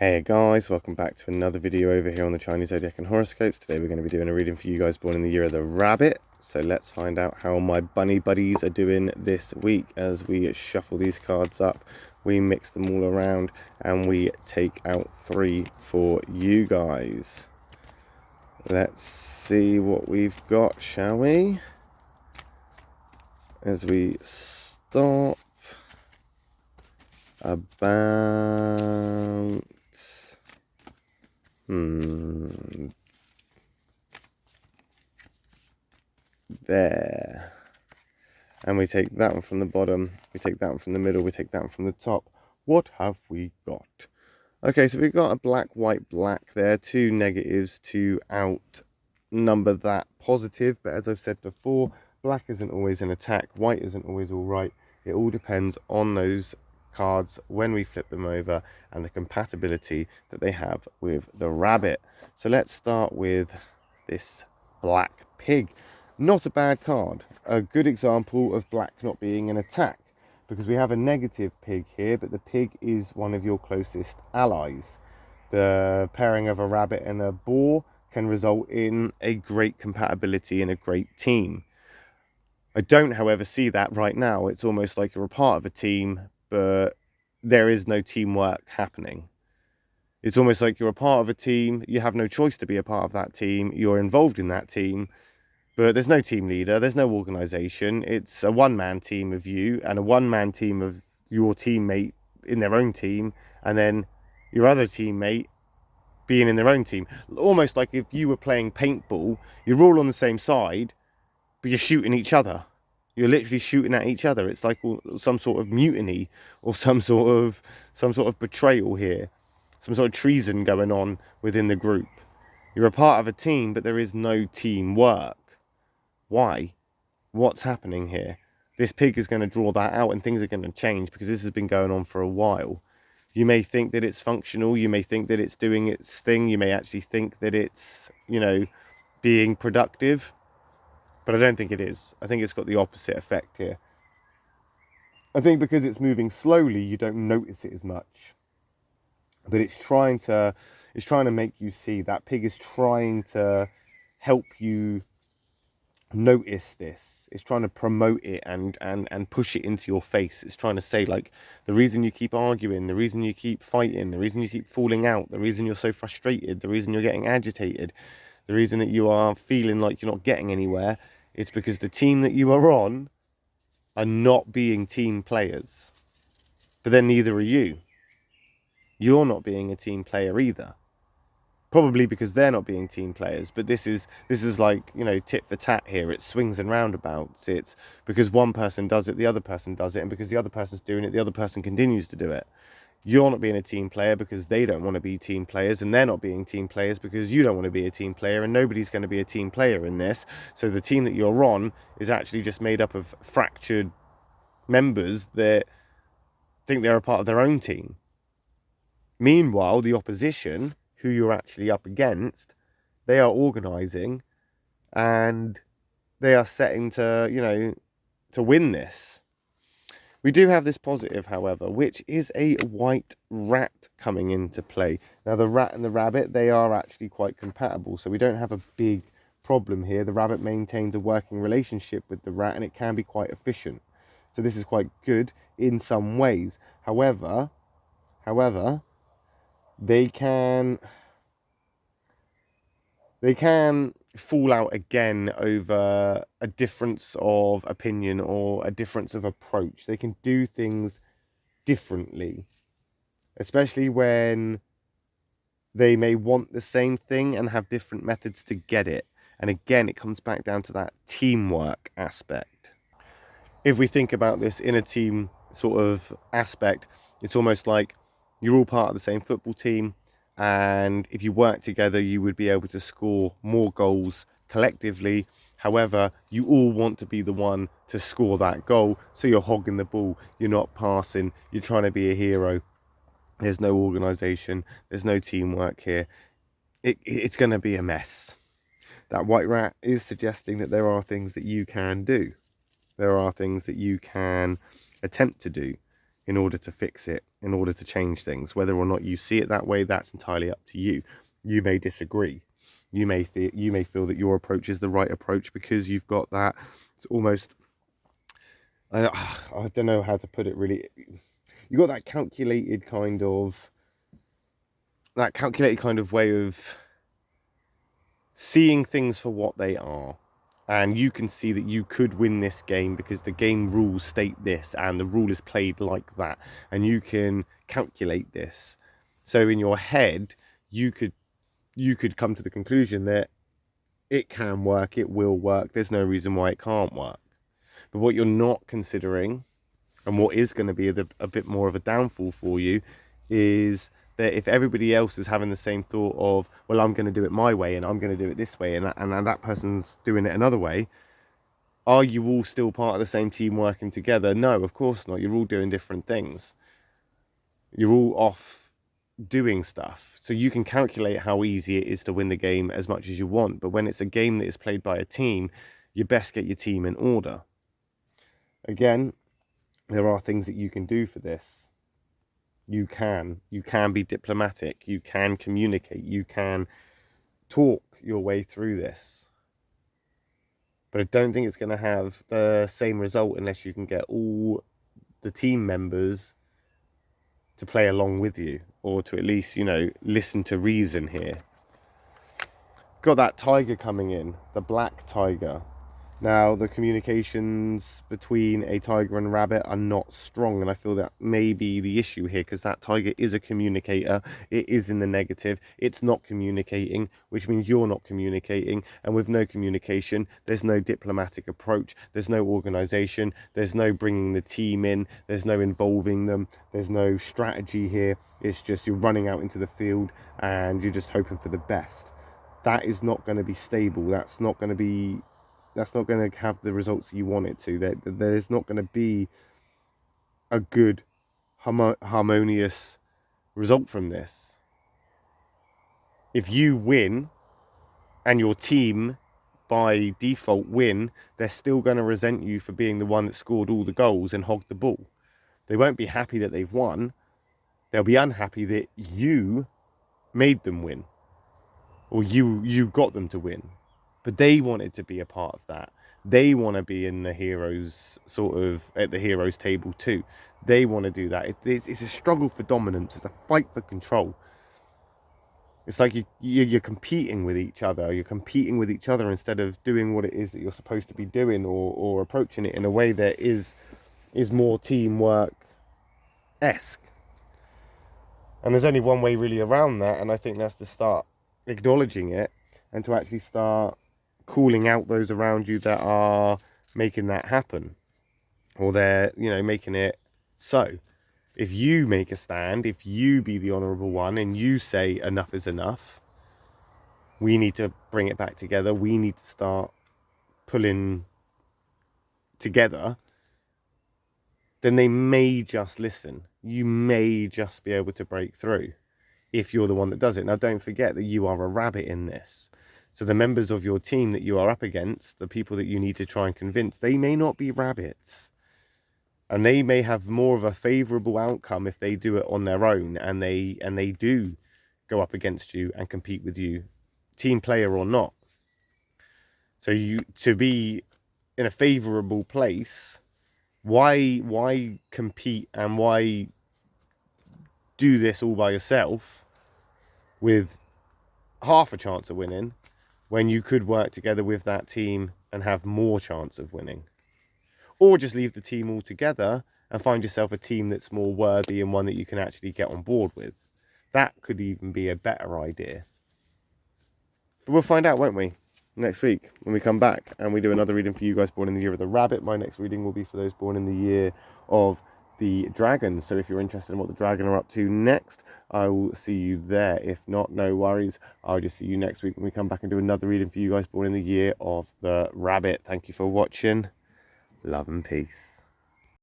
Hey guys, welcome back to another video over here on the Chinese Zodiac and horoscopes. Today we're going to be doing a reading for you guys born in the year of the rabbit. So let's find out how my bunny buddies are doing this week as we shuffle these cards up. We mix them all around and we take out 3 for you guys. Let's see what we've got, shall we? As we start about... there. And we take that one from the bottom, we take that one from the middle, we take that one from the top. What have we got? Okay, so we've got a black, white, black there. 2 negatives to outnumber that positive. But as I've said before, black isn't always an attack, white isn't always all right. It all depends on those cards when we flip them over and the compatibility that they have with the rabbit. So let's start with this black pig. Not a bad card. A good example of black not being an attack, because we have a negative pig here, but the pig is one of your closest allies. The pairing of a rabbit and a boar can result in a great compatibility in a great team. I don't, however, see that right now. It's almost like you're a part of a team, but there is no teamwork happening. It's almost like you're a part of a team, you have no choice to be a part of that team, you're involved in that team, but there's no team leader, there's no organisation. It's a one-man team of you and a one-man team of your teammate in their own team, and then your other teammate being in their own team. Almost like if you were playing paintball, you're all on the same side, but you're shooting each other. You're literally shooting at each other. It's like some sort of mutiny or some sort of betrayal here, some sort of treason going on within the group. You're a part of a team, but there is no teamwork. Why? What's happening here? This pig is going to draw that out, and things are going to change because this has been going on for a while. You may think that it's functional. You may think that it's doing its thing. You may actually think that it's, being productive. But I don't think it is. I think it's got the opposite effect here. I think because it's moving slowly, you don't notice it as much. But it's trying to make you see. That pig is trying to help you notice this. It's trying to promote it and push it into your face. It's trying to say, like, the reason you keep arguing, the reason you keep fighting, the reason you keep falling out, the reason you're so frustrated, the reason you're getting agitated, the reason that you are feeling like you're not getting anywhere, it's because the team that you are on are not being team players. But then neither are you. You're not being a team player either. Probably because they're not being team players. But this is like, tit for tat here. It's swings and roundabouts. It's because one person does it, the other person does it. And because the other person's doing it, the other person continues to do it. You're not being a team player because they don't want to be team players, and they're not being team players because you don't want to be a team player, and nobody's going to be a team player in this. So the team that you're on is actually just made up of fractured members that think they're a part of their own team. Meanwhile, the opposition, who you're actually up against, they are organising and they are setting to win this. We do have this positive, however, which is a white rat coming into play. Now, the rat and the rabbit, they are actually quite compatible, so we don't have a big problem here. The rabbit maintains a working relationship with the rat, and it can be quite efficient. So this is quite good in some ways. However, they can fall out again over a difference of opinion or a difference of approach. They can do things differently, especially when they may want the same thing and have different methods to get it. And again, it comes back down to that teamwork aspect. If we think about this in a team sort of aspect, it's almost like you're all part of the same football team, and if you work together, you would be able to score more goals collectively. However, you all want to be the one to score that goal, so you're hogging the ball, you're not passing, you're trying to be a hero. There's no organisation, there's no teamwork here. It's going to be a mess. That white rat is suggesting that there are things that you can do. There are things that you can attempt to do. in order to fix it, in order to change things. Whether or not you see it that way, that's entirely up to you. You may disagree. You may feel that your approach is the right approach because you've got that. It's almost, I don't know how to put it really. You got that calculated kind of way of seeing things for what they are. And you can see that you could win this game because the game rules state this and the rule is played like that. And you can calculate this. So in your head, you could come to the conclusion that it can work, it will work. There's no reason why it can't work. But what you're not considering, and what is going to be a bit more of a downfall for you, is that if everybody else is having the same thought of, well, I'm going to do it my way and I'm going to do it this way, and that person's doing it another way, are you all still part of the same team working together? No, of course not. You're all doing different things. You're all off doing stuff. So you can calculate how easy it is to win the game as much as you want. But when it's a game that is played by a team, you best get your team in order. Again, there are things that you can do for this. You can be diplomatic. You can communicate. You can talk your way through this. But I don't think it's going to have the same result unless you can get all the team members to play along with you, or to at least, listen to reason here. Got that tiger coming in, the black tiger. Now, the communications between a tiger and a rabbit are not strong, and I feel that may be the issue here, because that tiger is a communicator. It is in the negative. It's not communicating, which means you're not communicating, and with no communication, there's no diplomatic approach, there's no organization, there's no bringing the team in, there's no involving them, there's no strategy here. It's just you're running out into the field, and you're just hoping for the best. That is not going to be stable. That's not going to have the results you want it to. There's not going to be a good, harmonious result from this. If you win and your team by default win, they're still going to resent you for being the one that scored all the goals and hogged the ball. They won't be happy that they've won. They'll be unhappy that you made them win, or you got them to win. But they wanted to be a part of that. They want to be in the heroes, sort of at the heroes table too. They want to do that. It's a struggle for dominance. It's a fight for control. It's like you're competing with each other. You're competing with each other instead of doing what it is that you're supposed to be doing, or approaching it in a way that is more teamwork-esque. And there's only one way really around that, and I think that's to start acknowledging it and to actually start calling out those around you that are making that happen, or they're making it so. If you make a stand, if you be the honourable one and you say enough is enough, we need to bring it back together, we need to start pulling together, then they may just listen. You may just be able to break through if you're the one that does it. Now, don't forget that you are a rabbit in this. So the members of your team that you are up against, the people that you need to try and convince, they may not be rabbits. And they may have more of a favourable outcome if they do it on their own, and they do go up against you and compete with you, team player or not. So to be in a favourable place, why compete and why do this all by yourself with half a chance of winning, when you could work together with that team and have more chance of winning? Or just leave the team all together and find yourself a team that's more worthy and one that you can actually get on board with. That could even be a better idea. But we'll find out, won't we? Next week when we come back and we do another reading for you guys born in the year of the rabbit. My next reading will be for those born in the year of the dragon. So if you're interested in what the dragon are up to next, I will see you there. If not, no worries. I'll just see you next week when we come back and do another reading for you guys born in the year of the rabbit. Thank you for watching. Love and peace.